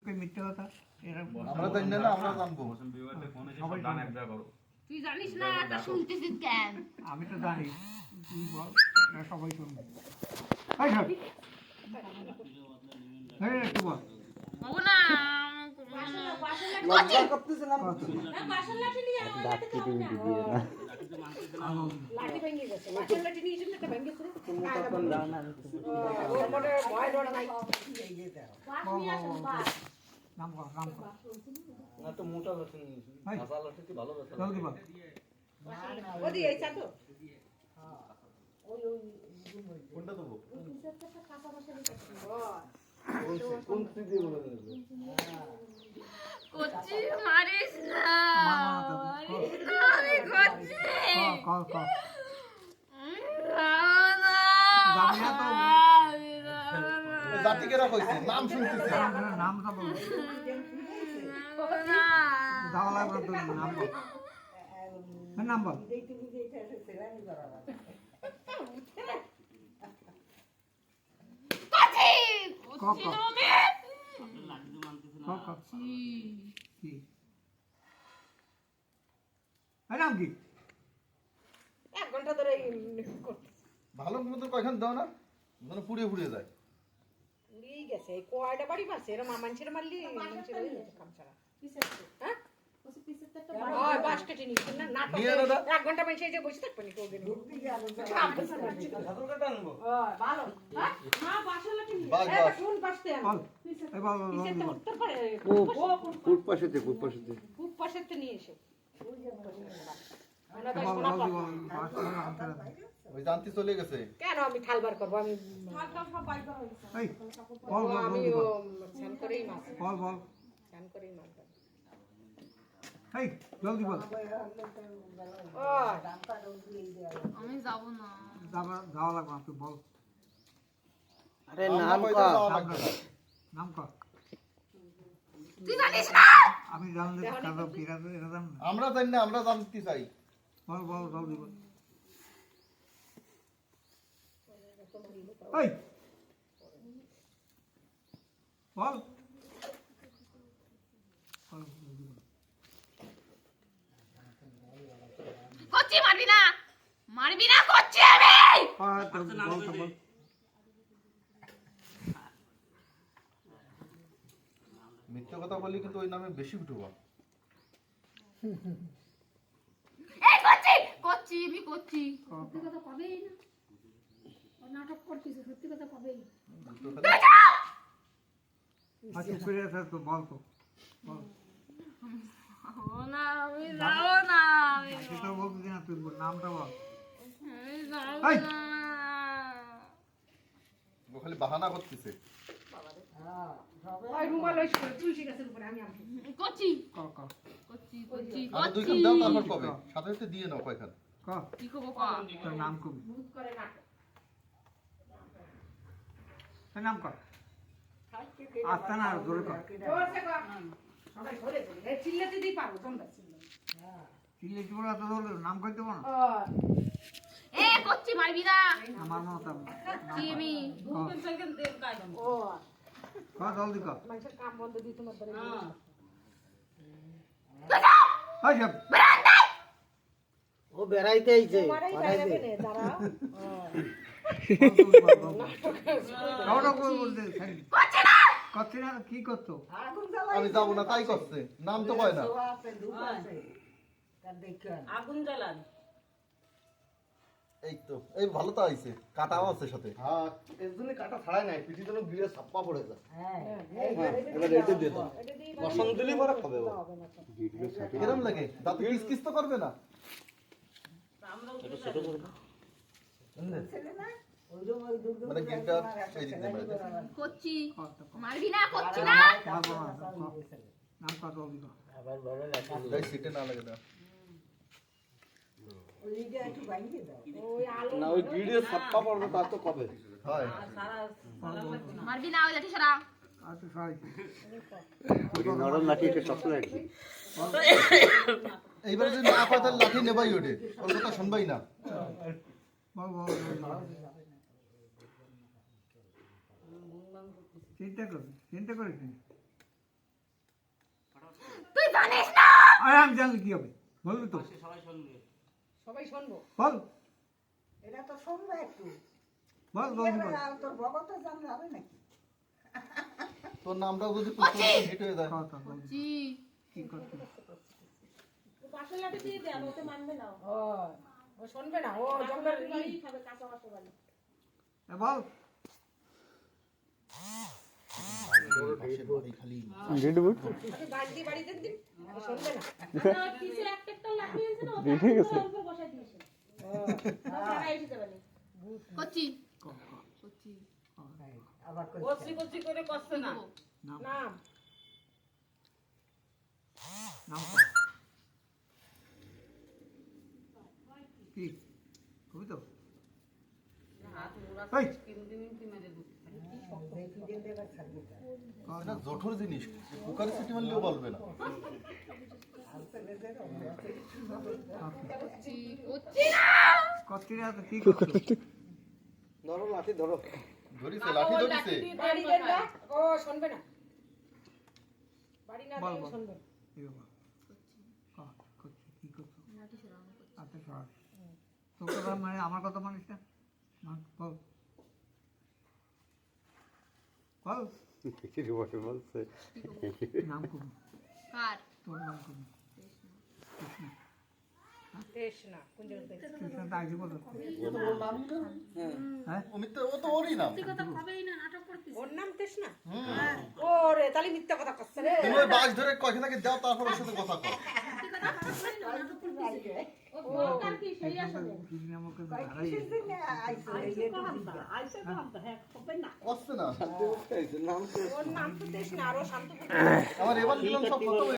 মিথ্যে কথা আমরা জানি না, আমরা জানবো। তুই জানিস না, তা শুনতেছিস কেন? আমি তো জানি, তুই বল, এরা সবাই শুনবে। একটু বল। লজ্জা করতেছিলাম। লাঠি ভেঙে গেছে, লাঠি নিয়ে এসে একটা ভেঙে গেছে। নাম কর, নাম কর। না তো মোটা লাঠি নিয়েছি, ভাষা লাঠি কি ভালো কথা। জলদি বল। ওদি এই চাতো কোনটা দেবো? কোন সিদ্ধি বলে দেবো? কচ্ছি মারিস না, মারিস না, আমি কচ্ছি কর, কর। জাতিকেরা কইছে, নাম শুনতেছে। নামটা বল। যাওয়া লাগবে তো, নাম বল। নাম বল। নাম কি? 1 ঘন্টা ধরে ভালো মতো কয়খান দাও না, মানে পুড়িয়ে পুড়িয়ে যায়। উড়িয়ে গেছে, এই কয়টা বাড়ি মারছে, এরা মানুষের মারলি মানুষের হয়ে গেছে কাম ছাড়া। হ্যাঁ? ওই বাস কেটে নিচ্ছেন না, না নিয়ে দাদা। 1 ঘন্টা বসে যে বসে থাকবেন না কোদিন। ভালো। হ্যাঁ? না বাসা লাঠি নিয়ে। বাস, এই বাস। কোন বাসতে আমি? বল। এই বল, বল, কিসের বল, তো বল। উত্তর পারে। ফুট পাশেতে, ফুট পাশেতে। খুব পাশেতে নিয়ে এসে। আমরা বল, তো শোনা জলদি পাবো। বল। বাসটা হাতে রাখ। ওই জানতি চলে গেছে। কেন আমি থাল বার করবো, আমি এই, বল, বল, আমি জলদি বল। স্নান করেই মাছ, বল, বল। স্নান করেই মাছ ধরি। এই, জলদি বল। ও আমি যাব না। যাওয়া লাগবে না, তুই বল। আরে নাম কর। নাম কর। তুই জানিস না? আমি জানলে কাজা বিরাজ এরা জান না। আমরা জানি না, আমরা জানতে চাই। বল, বল, জলদি বল। এই, বল। বল, জলদি বল। কচ্ছি মারবি না, মারবি না, কচ্ছি আমি। বল তো বল। মিথ্যে কথা বলি কিন্তু ওই নামে বেশি উঠবো। এই কচ্ছি, কচ্ছি, আমি কচ্ছি। সত্যি কথা পাবেই না, ও নাটক করতেছে, সত্যি কথা পাবেই। আচ্ছা ফিরে আসা তো বল তো বল। ও না, আমি যাব না, আমি সেটা বলতে না, তুই বল, নামটা বল। যাব এই! না। ও খালি বাহানা করতেছে। ওই রুমাল ওই তুলসী গাছের উপরে আমি আসি। কচ্ছি, কর, কর, কচ্ছি, কচ্ছি, আর দুই কচ্ছি। খান দাও, তারপর কবে সাথে সাথে দিয়ে নাও কয়খান। কর। কি খবর কা? তোর নাম কবি। ভূত করে নাটক। তোর নাম কর। আস্তে না, জোরে কর। জোরসে কর। সবাই ধরে ধরে। এই চিল্লাতে দিই পারো তোমরা। চিল্লি কি বলে এত জোরে নাম কইতে পারো না? এ কচ্ছি মারবি না। আমার মতো নাম কি আমি? ও কর, জলদি কর। মানুষের কাম বন্ধ দিই তোমার ধরে। এই সব। ও বেড়াইতে আইছে তোমারই বাইরে নে দাঁড়া। কাউটা কই বলতে ছাড়ি। কচ্ছি না। করছি না, কি করছো? আমি যাবো না তাই করছে, নাম তো কয় না। আগুন জ্বালান। এই তো, এই ভালো তো আইছে, কাটাও আছে সাথে। হ্যাঁ এর জন্য কাটা ছাড়াই নাই পিঠি যেন গিয়ে ছাপ্পা পড়ে যায় এবার এটা দিয়ে দাও। এটা দিই বসন দিলি পরে খাবে ও হবে না তো। কিরম লাগে? দাঁতে কিস কিস তো করবে না? মানে গিলটা এই দিক দিয়ে মারবে। কচ্ছি কর তো কর। মারবি না, কচ্ছি না। মারবো না, কর। নাম কর, জলদি কর। এই সিটে না লাগে না। ওই আলো না ওই গিড়ে ছাপ্পা পড়বে তার তো কবে হয়। মারবি না, ওই লাঠি ছাড়া। আচ্ছা সবাইকে নরম লাঠি এটা শক্ত লাঠি এইবারে যদি না পায় তাহলে লাঠি নেবাই ওঠে, ওর কথা শুনবাই না। বল বল চিন্তা করিস জানিস না। আরে আমি জানলে কি হবে? বলবি তো। সবাই শুনবো। বল এটা তো শুনবে একটু বল বল বল। তোর ভগত জানলে হবে নাকি তোর নামটাও যদি প্রথমে হিট হয়ে যায় কথা বল। কি করছিস? বাসন লাঠি দিয়ে দেন, ওতে মানবে না। ও শুনবে না, ও জঙ্গল বাড়ি খাবে, কাঁচা বাসা বাড়ি। বল। পাশের বাড়ি খালি বাড়ি বাড়িতে দিন, শুনবে না। আপনার কিসের একটা লাঠি আছে না, ওটা অল্প বসাই দিয়েছে। তারা এসে যাবে না। কচি আবার কই কচি কচি করে কষ্ট না। নাম নাম নাম কি? কবি তো? এই এটা জঠর জিনিস কুকারে সিটি মারলেও বলবে না কচ্ছি না তো কি করছো? ধরো লাঠি ধরো। ধরিছে লাঠি ধরিছে বাড়ি দেন না, ও শুনবে না। বাড়ি না বল, দিলে বল। শুনবে। এই বাবা। কচ্ছি কি করছো? আচ্ছা সর। তোর কথা মানে আমার কথা মানিস না? বল বল। নাম কবি। কার? তোর নাম কবি। দেশ না, কোন জায়গায় দেশ? কৃষ্ণ তো আগে বলো। হ্যাঁ অমিত ও তো ওরই নাম কথা কবেই না, নাটক করতেছে। ওর নাম দেশ না? ওরে তাহলে মিথ্যা কথা করছে রে। তুমি ওই বাস ধরে কয়খানাকে যাও তারপর ওর সাথে কথা কর ও দরকার কি সেই আসলে। কৃষ্ণ আমাকে হারাই আসছে না ওর নাম তো দেশ না, আরো শান্ত। আমার এবার দিলাম সব খতম